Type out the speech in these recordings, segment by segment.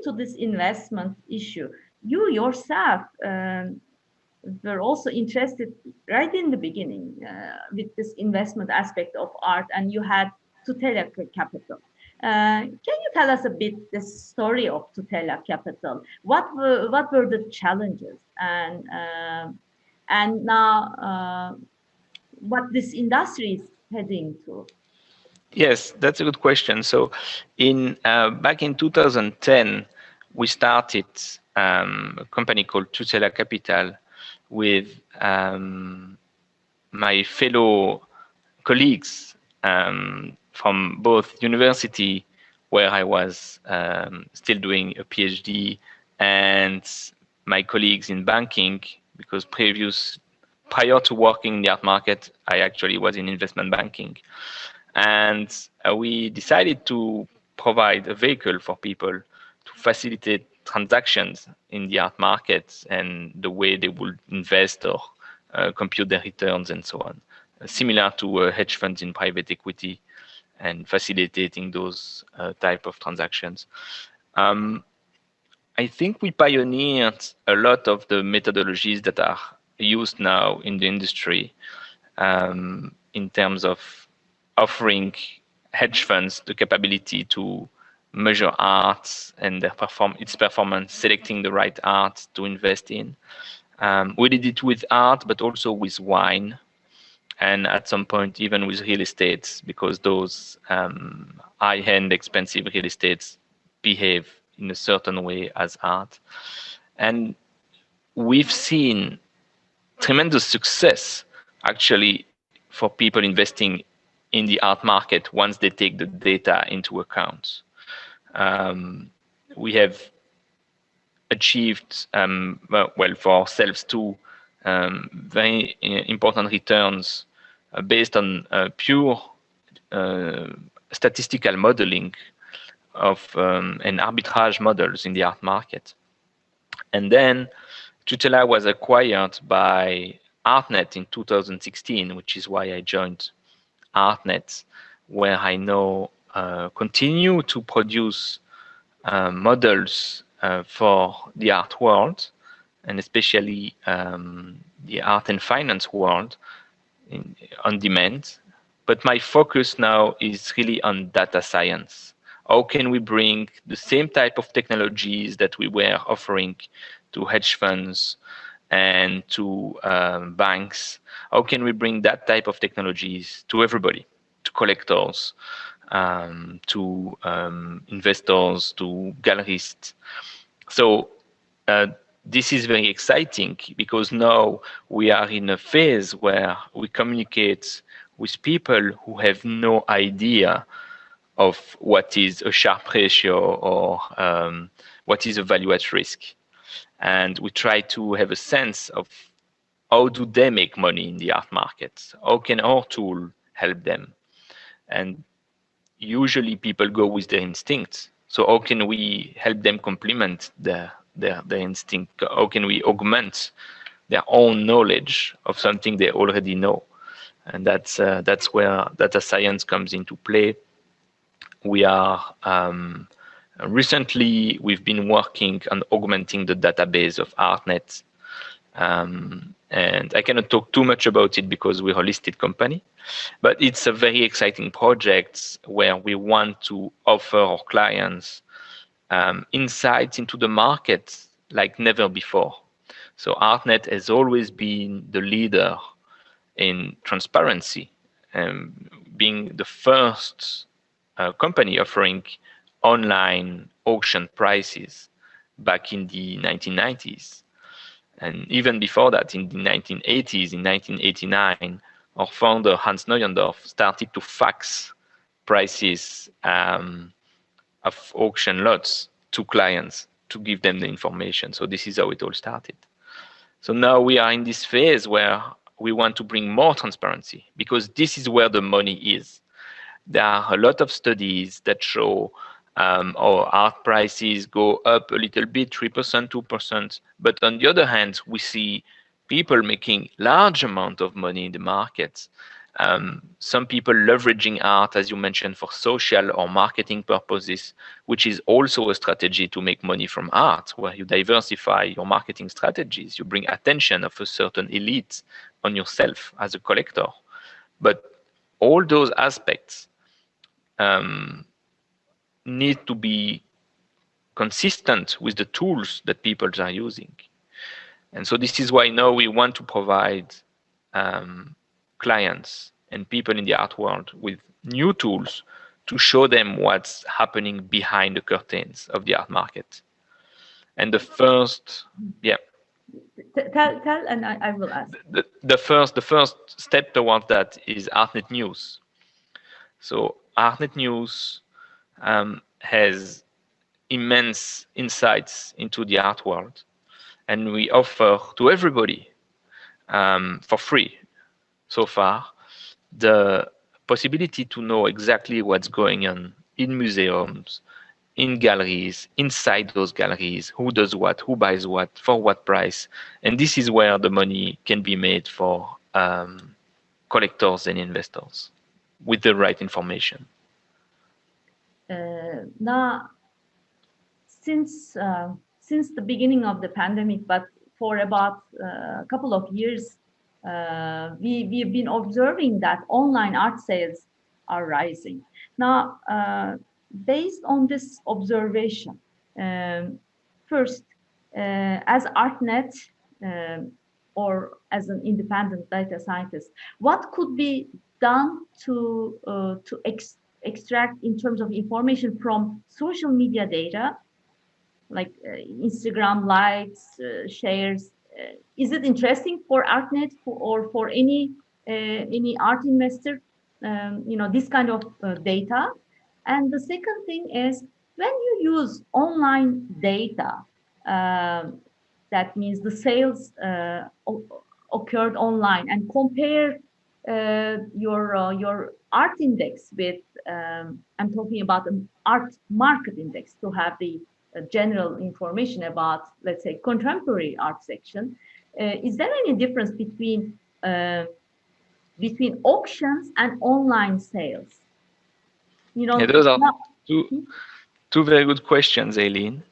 to this investment issue, you yourself were also interested right in the beginning with this investment aspect of art, and you had Tutela Capital. Can you tell us a bit the story of Tutela Capital? What were the challenges, and now what this industry is heading to? Yes, that's a good question. So, back in 2010, we started a company called Tutela Capital with my fellow colleagues from both university, where I was still doing a PhD, and my colleagues in banking, because prior to working in the art market, I actually was in investment banking. And we decided to provide a vehicle for people to facilitate transactions in the art market and the way they would invest or compute their returns and so on, similar to hedge funds in private equity, and facilitating those type of transactions. I think we pioneered a lot of the methodologies that are used now in the industry in terms of offering hedge funds the capability to measure art and its performance, selecting the right art to invest in. We did it with art, but also with wine, and at some point even with real estate, because those high-end expensive real estates behave in a certain way as art. And we've seen tremendous success actually for people investing in the art market once they take the data into account. We have achieved, well, for ourselves too, very important returns based on pure statistical modeling of and arbitrage models in the art market. And then Tutela was acquired by ArtNet in 2016, which is why I joined ArtNet, where I now continue to produce models for the art world, and especially the art and finance world on demand. But my focus now is really on data science. How can we bring the same type of technologies that we were offering to hedge funds and to banks? How can we bring that type of technologies to everybody, to collectors, to investors, to gallerists? So this is very exciting, because now we are in a phase where we communicate with people who have no idea of what is a Sharpe ratio or what is a value at risk. And we try to have a sense of how do they make money in the art market? How can our tool help them? And usually people go with their instincts. So how can we help them complement their instinct? How can we augment their own knowledge of something they already know? And that's where data science comes into play. We are recently we've been working on augmenting the database of ArtNet, and I cannot talk too much about it because we're a listed company, but it's a very exciting project where we want to offer our clients insights into the market like never before. So ArtNet has always been the leader in transparency, being the first company offering online auction prices back in the 1990s. And even before that, in the 1980s, in 1989, our founder, Hans Neuendorf, started to fax prices of auction lots to clients to give them the information. So this is how it all started. So now we are in this phase where we want to bring more transparency, because this is where the money is. There are a lot of studies that show our art prices go up a little bit, 3%, 2%. But on the other hand, we see people making large amount of money in the market. Some people leveraging art, as you mentioned, for social or marketing purposes, which is also a strategy to make money from art, where you diversify your marketing strategies. You bring attention of a certain elite on yourself as a collector. But all those aspects need to be consistent with the tools that people are using. And so this is why now we want to provide clients and people in the art world with new tools to show them what's happening behind the curtains of the art market. And the first, yeah. Tell, and I will ask. The first step towards that is ArtNet News. So ArtNet News has immense insights into the art world, and we offer to everybody for free so far the possibility to know exactly what's going on in museums, in galleries, inside those galleries, who does what, who buys what, for what price. And this is where the money can be made for collectors and investors with the right information. Now, since the beginning of the pandemic, but for about a couple of years, we've been observing that online art sales are rising. Now, based on this observation, first, as ArtNet or as an independent data scientist, what could be done to extract in terms of information from social media data, like Instagram likes, shares? Is it interesting for ArtNet or for any art investor? This kind of data. And the second thing is, when you use online data, that means the sales occurred online, and compare your art index with, I'm talking about an art market index to have the general information about, let's say, contemporary art section. Is there any difference between auctions and online sales? Yeah, those are two very good questions, Aileen.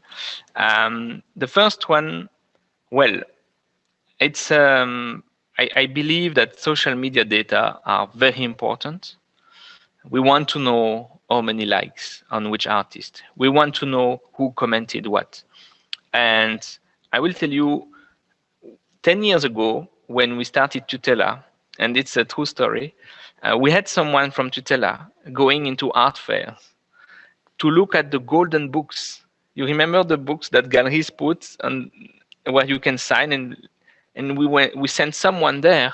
The first one, well, it's I believe that social media data are very important. We want to know how many likes on which artist. We want to know who commented what. And I will tell you, 10 years ago, when we started Tutela, and it's a true story, we had someone from Tutela going into art fairs to look at the golden books. You remember the books that galleries put on where you can sign, and we sent someone there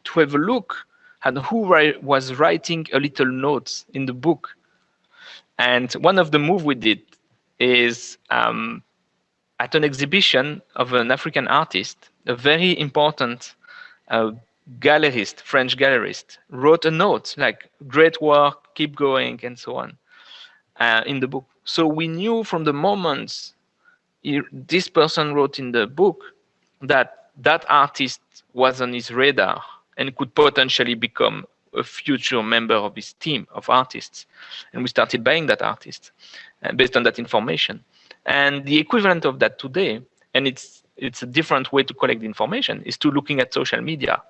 to have a look at who was writing a little notes in the book. And one of the moves we did is at an exhibition of an African artist, a very important gallerist, French gallerist, wrote a note like, great work, keep going, and so on, in the book. So we knew from the moment this person wrote in the book that that artist was on his radar and could potentially become a future member of his team of artists. And we started buying that artist based on that information. And the equivalent of that today, and it's a different way to collect the information, is to looking at social media.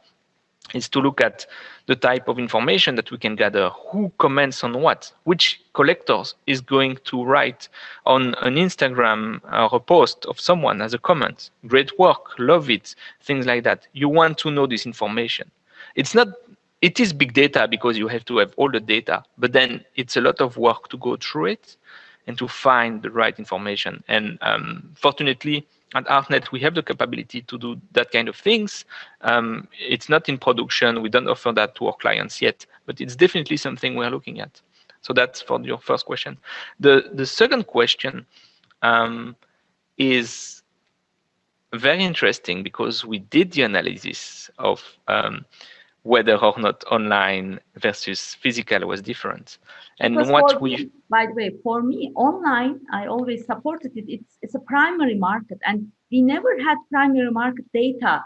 Is to look at the type of information that we can gather, who comments on what, which collectors is going to write on an Instagram or a post of someone as a comment, great work, love it, things like that. You want to know this information. It is big data because you have to have all the data, but then it's a lot of work to go through it and to find the right information. And fortunately, at ArtNet, we have the capability to do that kind of things. It's not in production. We don't offer that to our clients yet, but it's definitely something we're looking at. So that's for your first question. The second question is very interesting because we did the analysis of whether or not online versus physical was different. And by the way, for me, online, I always supported it. It's a primary market, and we never had primary market data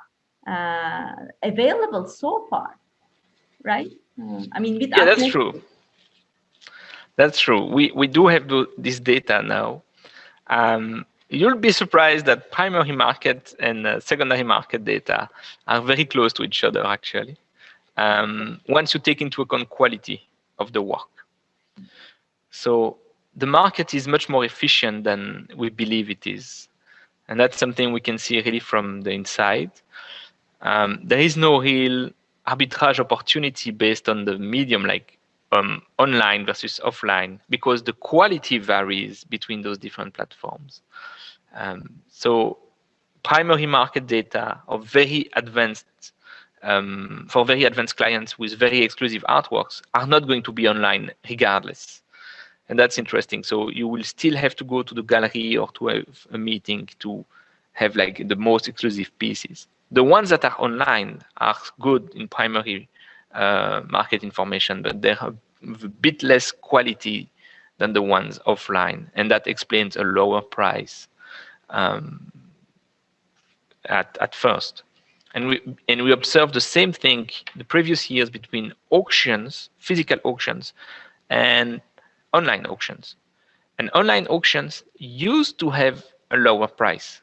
available so far, right? I mean, with Yeah, that's Artnet. true. That's true. We do have this data now. You'll be surprised that primary market and secondary market data are very close to each other, actually. Once you take into account quality of the work. So the market is much more efficient than we believe it is. And that's something we can see really from the inside. There is no real arbitrage opportunity based on the medium, like online versus offline, because the quality varies between those different platforms. So primary market data of very advanced for very advanced clients with very exclusive artworks are not going to be online regardless. And that's interesting. So you will still have to go to the gallery or to have a meeting to have like the most exclusive pieces. The ones that are online are good in primary market information, but they have a bit less quality than the ones offline, and that explains a lower price at first. And we observed the same thing the previous years between auctions, physical auctions, and online auctions. And online auctions used to have a lower price,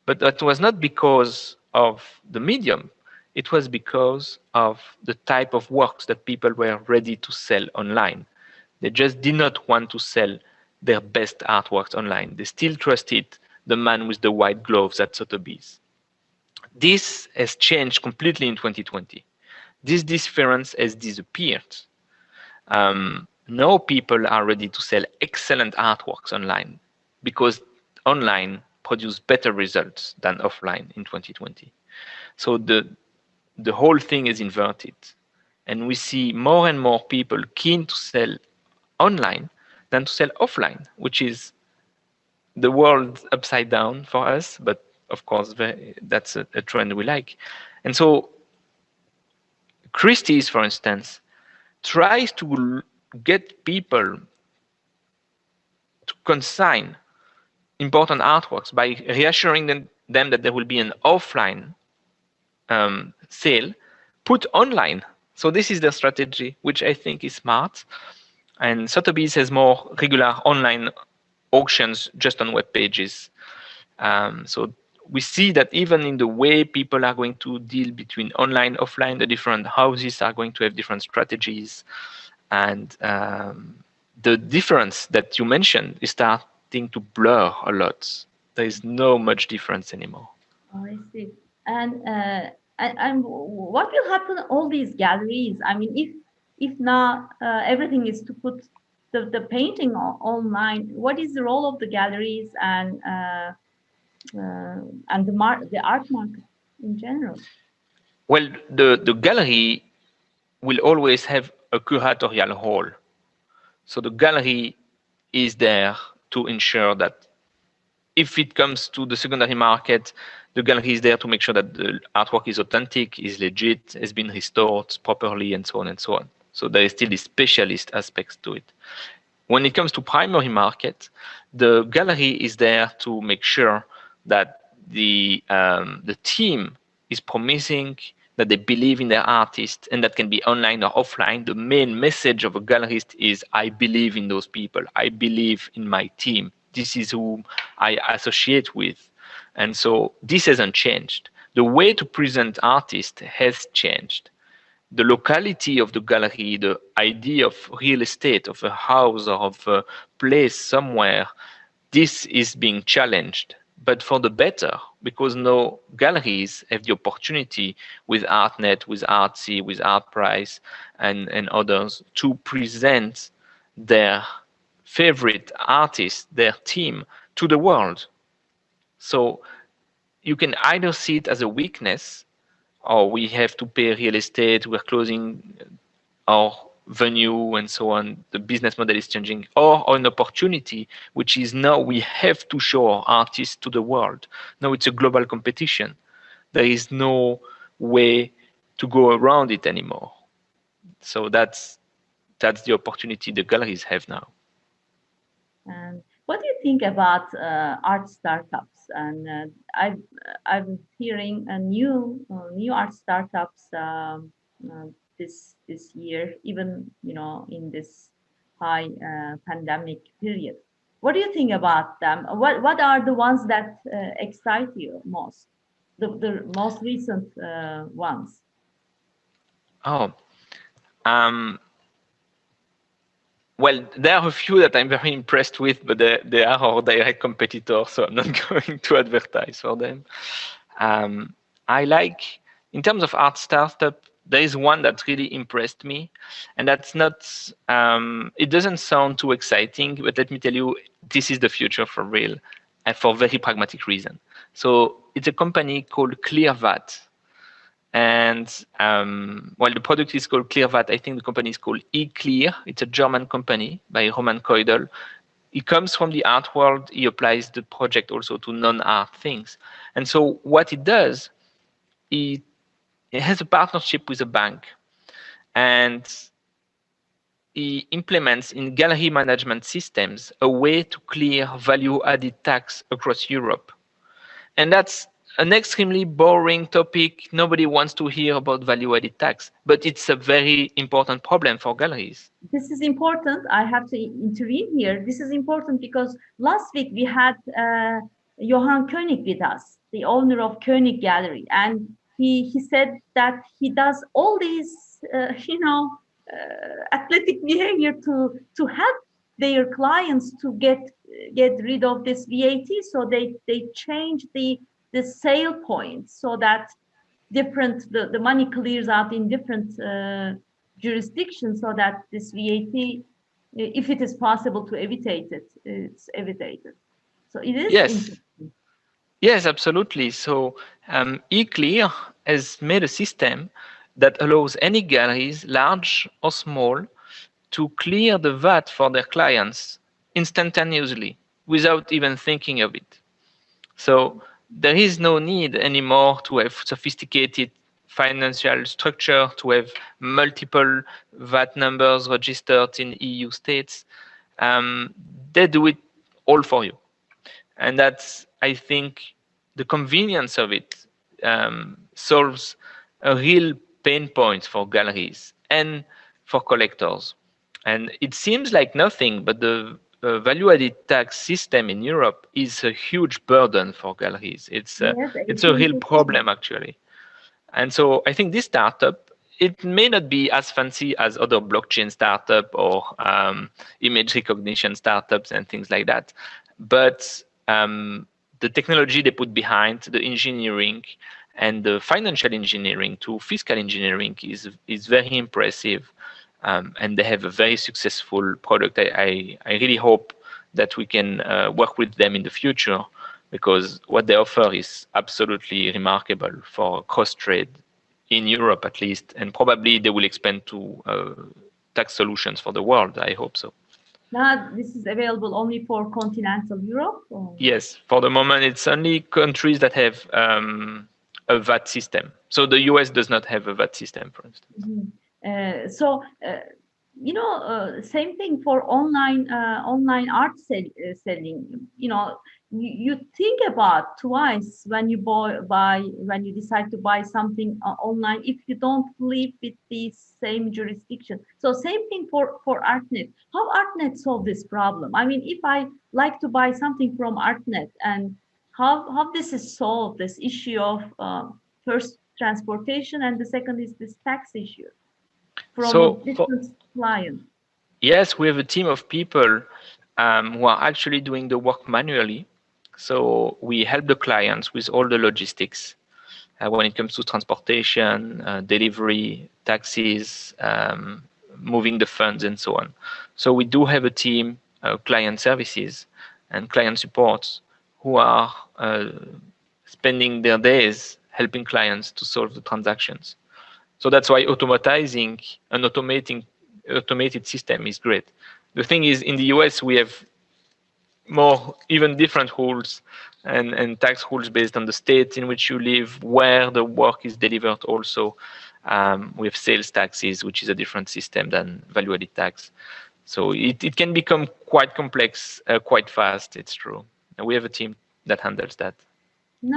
but that was not because of the medium. It was because of the type of works that people were ready to sell online. They just did not want to sell their best artworks online. They still trusted the man with the white gloves at Sotheby's. This has changed completely in 2020. This difference has disappeared. Now people are ready to sell excellent artworks online because online produce better results than offline in 2020. So the whole thing is inverted. And we see more and more people keen to sell online than to sell offline, which is the world upside down for us. But of course, that's a trend we like. And so Christie's, for instance, tries to get people to consign important artworks by reassuring them that there will be an offline sale put online. So this is their strategy, which I think is smart. And Sotheby's has more regular online auctions just on web pages. So we see that even in the way people are going to deal between online, offline, the different houses are going to have different strategies. And the difference that you mentioned is starting to blur a lot. There is no much difference anymore. Oh, I see. And what will happen to all these galleries? I mean, if now everything is to put the painting online, what is the role of the galleries and the art market in general? Well, the gallery will always have a curatorial role. So the gallery is there to ensure that if it comes to the secondary market, the gallery is there to make sure that the artwork is authentic, is legit, has been restored properly, and so on and so on. So there is still the specialist aspects to it. When it comes to primary market, the gallery is there to make sure that the team is promising that they believe in their artist, and that can be online or offline. The main message of a gallerist is, I believe in those people. I believe in my team. This is who I associate with. And so this hasn't changed. The way to present artists has changed. The locality of the gallery, the idea of real estate, of a house or of a place somewhere, this is being challenged, but for the better, because now galleries have the opportunity with ArtNet, with Artsy, with ArtPrice, and others to present their favorite artist, their team, to the world. So you can either see it as a weakness, or we have to pay real estate, we're closing our venue and so on, the business model is changing, or an opportunity, which is now we have to show our artists to the world. Now it's a global competition. There is no way to go around it anymore. So that's the opportunity the galleries have now. And what do you think about art startups? And I'm hearing a new art startups this year, even in this high pandemic period. What do you think about them? What are the ones that excite you most? The most recent ones. Oh, well, there are a few that I'm very impressed with, but they are our direct competitors, so I'm not going to advertise for them. I like, in terms of art startup, there is one that really impressed me, and that's not, it doesn't sound too exciting, but let me tell you, this is the future for real, and for very pragmatic reason. So it's a company called ClearVat. And well, the product is called ClearVat. I think the company is called eClear. It's a German company by Roman Keudel. He comes from the art world. He applies the project also to non-art things. And so what it does, it has a partnership with a bank, and he implements in gallery management systems a way to clear value-added tax across Europe. And that's an extremely boring topic. Nobody wants to hear about value-added tax, but it's a very important problem for galleries. This is important. I have to intervene here. This is important because last week we had Johann König with us, the owner of König Gallery, and he said that he does all these, athletic behavior to help their clients to get rid of this VAT. So they change the sale point so that the money clears out in different jurisdictions, so that this VAT, if it is possible to evitate it, it's evitated. So it is interesting. Yes, absolutely. So eClear has made a system that allows any galleries, large or small, to clear the VAT for their clients instantaneously without even thinking of it. So there is no need anymore to have sophisticated financial structure, to have multiple VAT numbers registered in EU states. They do it all for you. And that's, I think, the convenience of it solves a real pain point for galleries and for collectors. And it seems like nothing, but the value-added tax system in Europe is a huge burden for galleries. It's a real problem, actually. And so I think this startup, it may not be as fancy as other blockchain startup or image recognition startups and things like that, but the technology they put behind, the engineering and the financial engineering to fiscal engineering is very impressive. And they have a very successful product. I really hope that we can work with them in the future, because what they offer is absolutely remarkable for cross-trade in Europe, at least, and probably they will expand to tax solutions for the world. I hope so. Now, this is available only for continental Europe? Or? Yes, for the moment, it's only countries that have a VAT system. So the US does not have a VAT system, for instance. Mm-hmm. Same thing for online art selling. You think about twice when you when you decide to buy something online, if you don't live with the same jurisdiction. So same thing for ArtNet. How ArtNet solve this problem? I mean, if I like to buy something from ArtNet, and how this is solved, this issue of first transportation, and the second is this tax issue from a different client. Yes, we have a team of people who are actually doing the work manually. So we help the clients with all the logistics when it comes to transportation, delivery, taxes, moving the funds, and so on. So we do have a team, client services and client supports, who are spending their days helping clients to solve the transactions. So that's why automating an automated system is great. The thing is, in the US, we have more even different rules and tax rules based on the state in which you live, where the work is delivered also. We have sales taxes, which is a different system than value-added tax. So it can become quite complex quite fast, it's true. And we have a team that handles that.